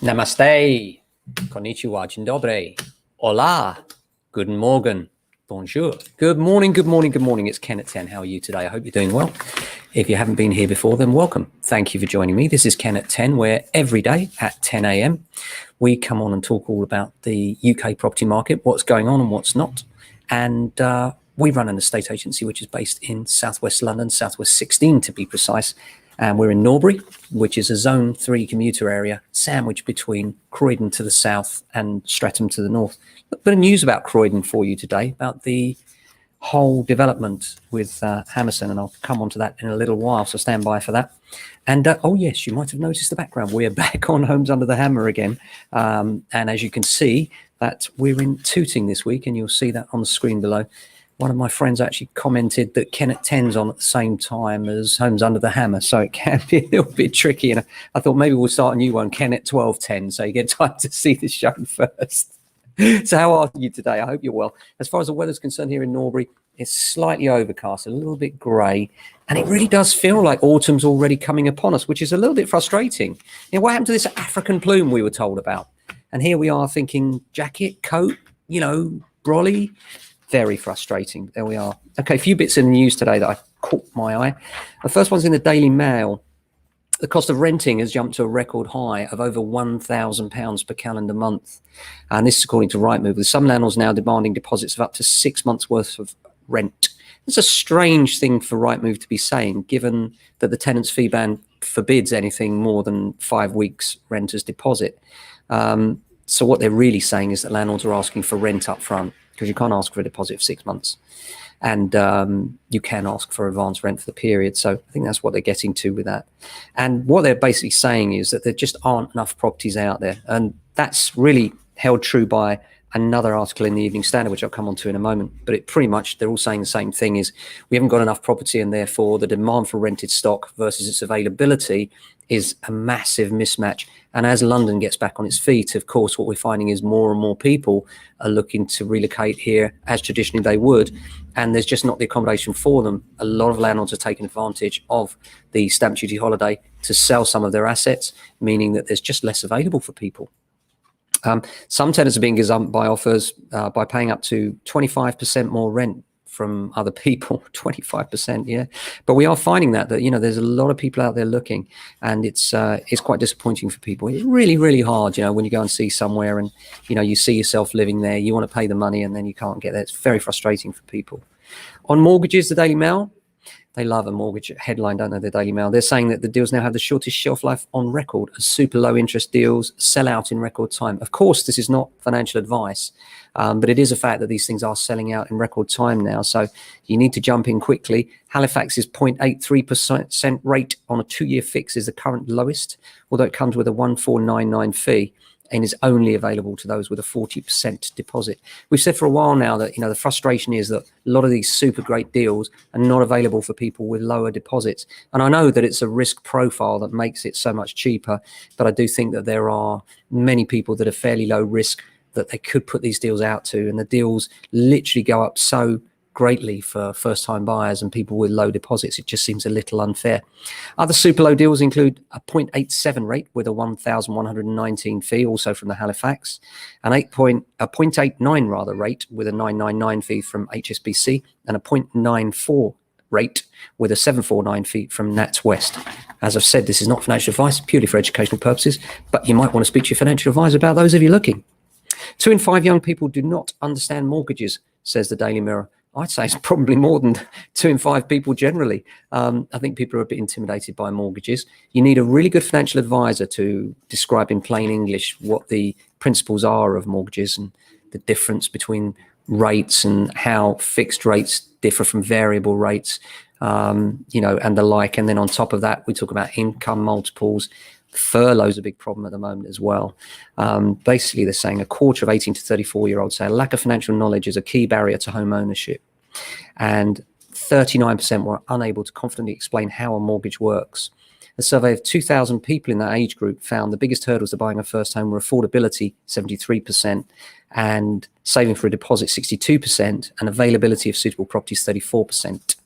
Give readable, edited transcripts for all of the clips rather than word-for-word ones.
Namaste, konnichiwa, dzień dobry, hola, guten morgen, bonjour. Good morning. It's Ken at 10. How are you today? I hope you're doing well. If you haven't been here before, then welcome. Thank you for joining me. This is Ken at 10, where every day at 10 a.m. we come on and talk all about the UK property market, what's going on and what's not. And we run an estate agency which is based in southwest London, southwest 16 to be precise. And we're in Norbury, which is a Zone 3 commuter area sandwiched between Croydon to the south and Streatham to the north. A bit of news about Croydon for you today, about the whole development with Hammerson, and I'll come on to that in a little while, so stand by for that. And oh yes, you might have noticed the background. We're back on Homes Under the Hammer again. And as you can see, that we're in Tooting this week, and you'll see that on the screen below. One of my friends actually commented that Ken at 10's on at the same time as Homes Under the Hammer, so it can be a little bit tricky. And I thought maybe we'll start a new one, Ken at 12:10, so you get time to see the show first. So how are you today? I hope you're well. As far as the weather's concerned here in Norbury, it's slightly overcast, a little bit grey, and it really does feel like autumn's already coming upon us, which is a little bit frustrating. You know, what happened to this African plume we were told about? And here we are thinking jacket, coat, you know, brolly. Very frustrating. There we are. Okay, a few bits in the news today that I caught my eye. The first one's in the Daily Mail. The cost of renting has jumped to a record high of over £1,000 per calendar month. And this is according to Rightmove, with some landlords now demanding deposits of up to 6 months' worth of rent. It's a strange thing for Rightmove to be saying, given that the tenants' fee ban forbids anything more than 5 weeks' renter's deposit. So what they're really saying is that landlords are asking for rent up front, because you can't ask for a deposit of 6 months, and you can ask for advance rent for the period. So I think that's what they're getting to with that. And what they're basically saying is that there just aren't enough properties out there. And that's really held true by another article in the Evening Standard, which I'll come on to in a moment. But it pretty much, they're all saying the same thing, is we haven't got enough property, and therefore the demand for rented stock versus its availability is a massive mismatch. And as London gets back on its feet, of course, what we're finding is more and more people are looking to relocate here, as traditionally they would, and there's just not the accommodation for them. A lot of landlords are taking advantage of the stamp duty holiday to sell some of their assets, meaning that there's just less available for people. Some tenants are being gazumped by offers by paying up to 25% more rent from other people. 25%, yeah. But we are finding that you know, there's a lot of people out there looking, and it's quite disappointing for people. It's really, really hard, you know, when you go and see somewhere and, you know, you see yourself living there, you want to pay the money and then you can't get there. It's very frustrating for people. On mortgages, the Daily Mail, they love a mortgage headline, don't they, the Daily Mail? They're saying that the deals now have the shortest shelf life on record, as super low interest deals sell out in record time. Of course, this is not financial advice, but it is a fact that these things are selling out in record time now. So you need to jump in quickly. Halifax's 0.83% rate on a 2-year fix is the current lowest, although it comes with a 1499 fee and is only available to those with a 40% deposit. We've said for a while now that, you know, the frustration is that a lot of these super great deals are not available for people with lower deposits. And I know that it's a risk profile that makes it so much cheaper, but I do think that there are many people that are fairly low risk that they could put these deals out to, and the deals literally go up so greatly for first-time buyers and people with low deposits. It just seems a little unfair. Other super low deals include a 0.87 rate with a 1,119 fee, also from the Halifax, an 0.89 rather rate with a 999 fee from HSBC, and a 0.94 rate with a 749 fee from Nats West. As I've said, this is not financial advice, purely for educational purposes, but you might want to speak to your financial advisor about those if you're looking. 2 in 5 young people do not understand mortgages, says the Daily Mirror. I'd say it's probably more than 2 in 5 people generally. I think people are a bit intimidated by mortgages. You need a really good financial advisor to describe in plain English what the principles are of mortgages and the difference between rates and how fixed rates differ from variable rates, you know, and the like. And then on top of that, we talk about income multiples. Furlough's a big problem at the moment as well. Basically, they're saying a quarter of 18 to 34-year-olds say a lack of financial knowledge is a key barrier to home ownership. And 39% were unable to confidently explain how a mortgage works. A survey of 2,000 people in that age group found the biggest hurdles to buying a first home were affordability, 73%, and saving for a deposit, 62%, and availability of suitable properties, 34%.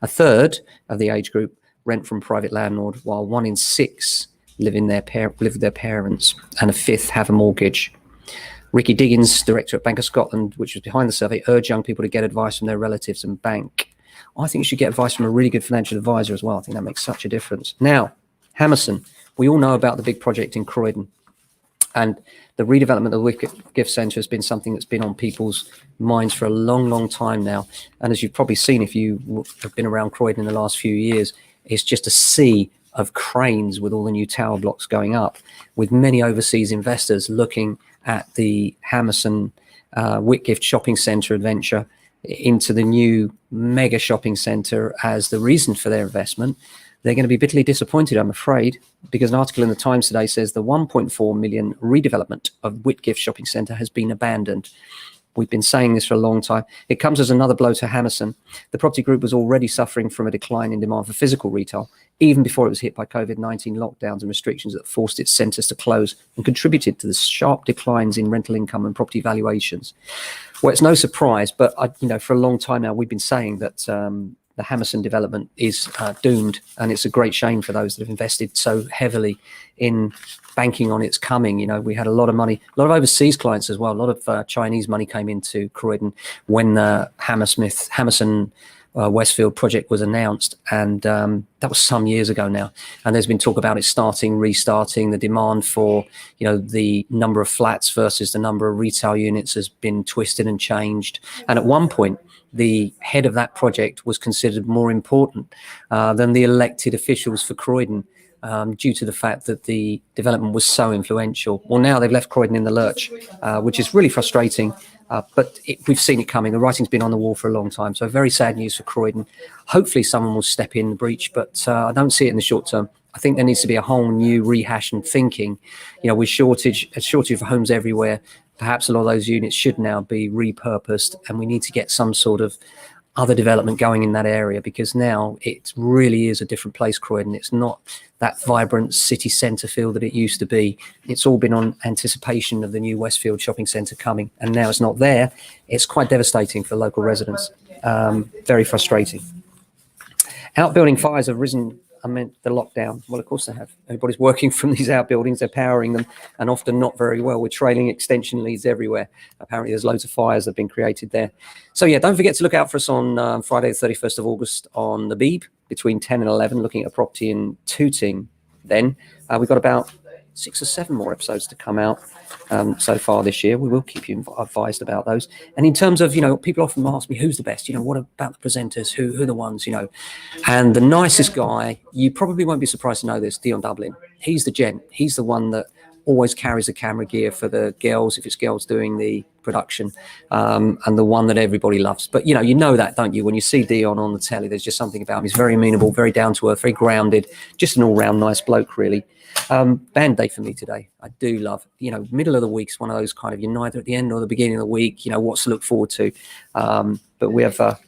A third of the age group rent from private landlord, while 1 in 6 live with their parents, and a fifth have a mortgage. Ricky Diggins, director at Bank of Scotland, which was behind the survey, urged young people to get advice from their relatives and bank. I think you should get advice from a really good financial advisor as well. I think that makes such a difference. Now, Hammerson, we all know about the big project in Croydon, and the redevelopment of the Whitgift Centre has been something that's been on people's minds for a long, long time now. And as you've probably seen, if you have been around Croydon in the last few years, it's just a sea of cranes with all the new tower blocks going up, with many overseas investors looking at the Hammerson Whitgift shopping centre adventure into the new mega shopping centre as the reason for their investment. They're going to be bitterly disappointed, I'm afraid, because an article in the Times today says the 1.4 million redevelopment of Whitgift shopping centre has been abandoned. We've been saying this for a long time. It comes as another blow to Hammerson. The property group was already suffering from a decline in demand for physical retail, even before it was hit by COVID-19 lockdowns and restrictions that forced its centres to close and contributed to the sharp declines in rental income and property valuations. Well, it's no surprise, but for a long time now, we've been saying that the Hammerson development is doomed, and it's a great shame for those that have invested so heavily in banking on its coming. We had a lot of money, a lot of overseas clients as well. A lot of Chinese money came into Croydon when the Hammerson Westfield project was announced, and that was some years ago now. And there's been talk about it restarting. The demand for the number of flats versus the number of retail units has been twisted and changed. And at one point, the head of that project was considered more important than the elected officials for Croydon, due to the fact that the development was so influential. Well, now they've left Croydon in the lurch, which is really frustrating, but we've seen it coming. The writing's been on the wall for a long time, so very sad news for Croydon. Hopefully someone will step in the breach, but I don't see it in the short term. I think there needs to be a whole new rehash and thinking. With a shortage of homes everywhere, perhaps a lot of those units should now be repurposed, and we need to get some sort of other development going in that area, because now it really is a different place, Croydon. It's not that vibrant city centre feel that it used to be. It's all been on anticipation of the new Westfield shopping centre coming, and now it's not there. It's quite devastating for local residents. Very frustrating. Outbuilding fires have risen amid the lockdown. Well, of course they have. Everybody's working from these outbuildings. They're powering them, and often not very well. We're trailing extension leads everywhere. Apparently there's loads of fires that have been created there. So yeah, don't forget to look out for us on Friday the 31st of August on the Beeb between 10 and 11, looking at a property in Tooting. Then we've got about 6 or 7 more episodes to come out so far this year. We will keep you advised about those. And in terms of, people often ask me, who's the best? What about the presenters? Who are the ones, And the nicest guy, you probably won't be surprised to know this, Dion Dublin. He's the gent. He's the one that always carries the camera gear for the girls, if it's girls doing the production, and the one that everybody loves. But, you know that, don't you? When you see Dion on the telly, there's just something about him. He's very amenable, very down to earth, very grounded, just an all-round nice bloke, really. Band day for me today. I do love, middle of the week's one of those kind of, you're neither at the end or the beginning of the week, what's to look forward to. But we have a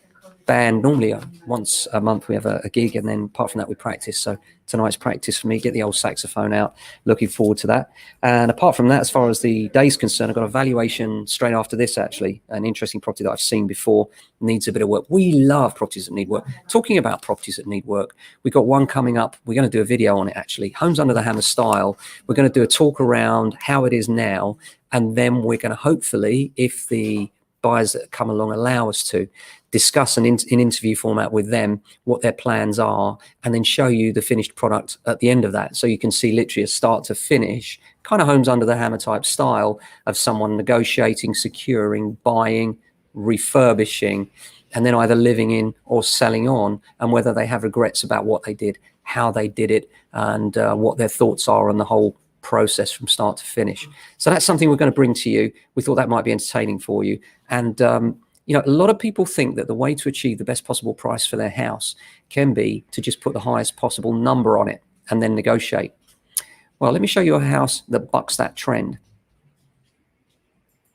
band normally once a month. We have a gig, and then apart from that we practice. So tonight's practice for me. Get the old saxophone out. Looking forward to that. And apart from that, as far as the day's concerned, I've got a valuation straight after this, actually. An interesting property that I've seen before, needs a bit of work. We love properties that need work. Talking about properties that need work, we've got one coming up. We're going to do a video on it, actually. Homes Under the Hammer style. We're going to do a talk around how it is now, and then we're going to hopefully, if the buyers that come along allow us to, discuss in interview format with them what their plans are, and then show you the finished product at the end of that, so you can see literally a start to finish kind of Homes Under the Hammer type style of someone negotiating, securing, buying, refurbishing, and then either living in or selling on, and whether they have regrets about what they did, how they did it, and what their thoughts are on the whole process from start to finish. So that's something we're going to bring to you. We thought that might be entertaining for you. And a lot of people think that the way to achieve the best possible price for their house can be to just put the highest possible number on it and then negotiate. Well, let me show you a house that bucks that trend.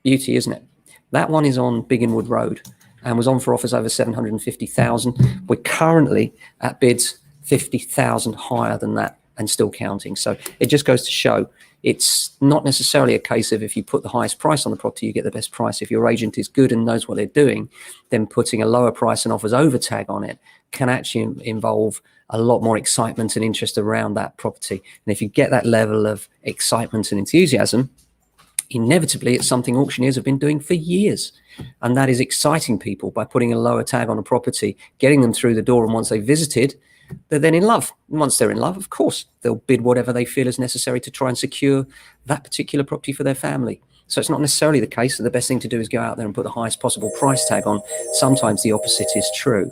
Beauty, isn't it? That one is on Bigginwood Road and was on for offers over 750,000. We're currently at bids 50,000 higher than that and still counting. So it just goes to show, It's not necessarily a case of if you put the highest price on the property, you get the best price. If your agent is good and knows what they're doing, then putting a lower price and offers over tag on it can actually involve a lot more excitement and interest around that property. And if you get that level of excitement and enthusiasm, inevitably it's something auctioneers have been doing for years. And that is exciting people by putting a lower tag on a property, getting them through the door. And once they've visited, they're then in love. And once they're in love, of course, they'll bid whatever they feel is necessary to try and secure that particular property for their family. So it's not necessarily the case that the best thing to do is go out there and put the highest possible price tag on. Sometimes the opposite is true.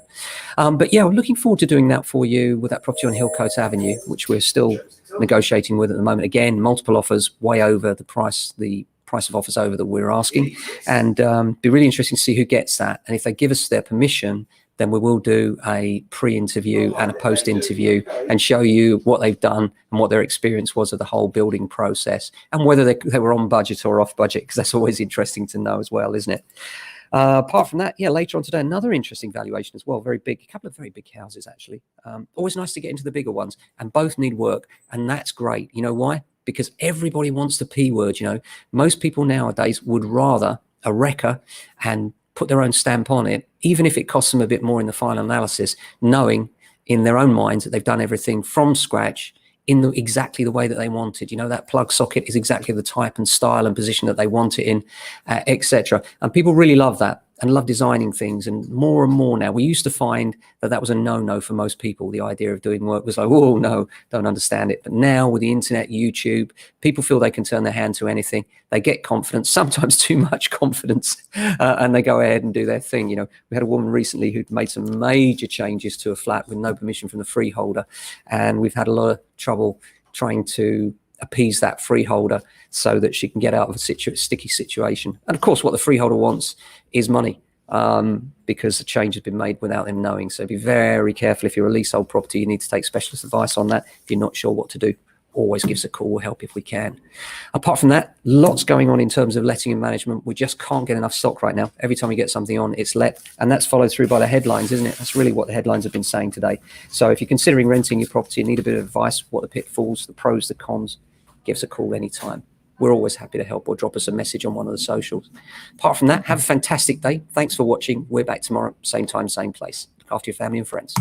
But yeah, we're looking forward to doing that for you with that property on Hillcote Avenue, which we're still negotiating with at the moment. Again, multiple offers way over the price of offers over that we're asking. And be really interesting to see who gets that. And if they give us their permission, then we will do a pre-interview and a post-interview and show you what they've done and what their experience was of the whole building process and whether they were on budget or off budget, because that's always interesting to know as well, isn't it? Apart from that, yeah, later on today, another interesting valuation as well. Very big, a couple of very big houses, actually. Always nice to get into the bigger ones, and both need work. And that's great. You know why? Because everybody wants the P word. You know, most people nowadays would rather a wrecker and put their own stamp on it, even if it costs them a bit more in the final analysis, knowing in their own minds that they've done everything from scratch in exactly the way that they wanted. You know, that plug socket is exactly the type and style and position that they want it in, etc. And people really love that and love designing things. And more now, we used to find that was a no-no for most people. The idea of doing work was like, oh no, don't understand it. But now with the internet, YouTube, people feel they can turn their hand to anything. They get confidence, sometimes too much confidence, and they go ahead and do their thing. You know, we had a woman recently who'd made some major changes to a flat with no permission from the freeholder. And we've had a lot of trouble trying to appease that freeholder so that she can get out of a sticky situation. And of course, what the freeholder wants is money, because the change has been made without them knowing. So be very careful. If you're a leasehold property, you need to take specialist advice on that. If you're not sure what to do, always give us a call. We'll help if we can. Apart from that, lots going on in terms of letting and management. We just can't get enough stock right now. Every time we get something on, it's let, and that's followed through by the headlines, isn't it? That's really what the headlines have been saying today. So if you're considering renting your property and need a bit of advice, what the pitfalls, the pros, the cons, give us a call anytime. We're always happy to help, or drop us a message on one of the socials. Apart from that, have a fantastic day. Thanks for watching. We're back tomorrow, same time, same place. Look after your family and friends.